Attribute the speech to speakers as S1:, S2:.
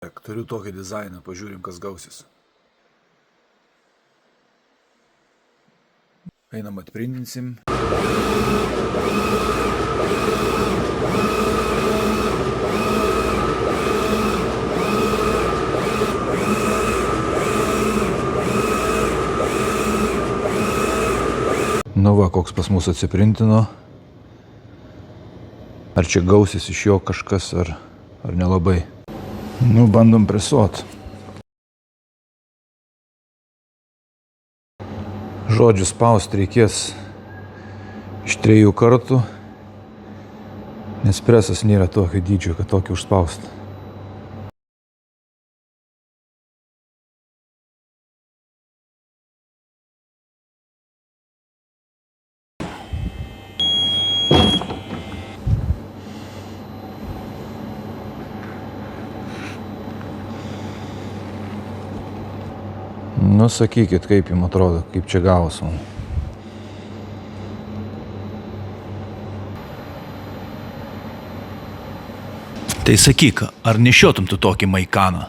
S1: Turiu tokį dizainą, pažiūrim, kas gausis. Einam atprintinsim. Nu va, koks pas mus atsiprintino. Ar čia gausis iš jo kažkas, ar nelabai. Nu, bandom presuot. Žodžiu, spaust reikės iš 3 kartų, nes presas nėra tokio dydžio, kad tokį užspaust. Nu, sakykit, kaip jums atrodo, kaip čia gavos man.
S2: Tai sakyk, ar nešiotum tu tokį maikaną?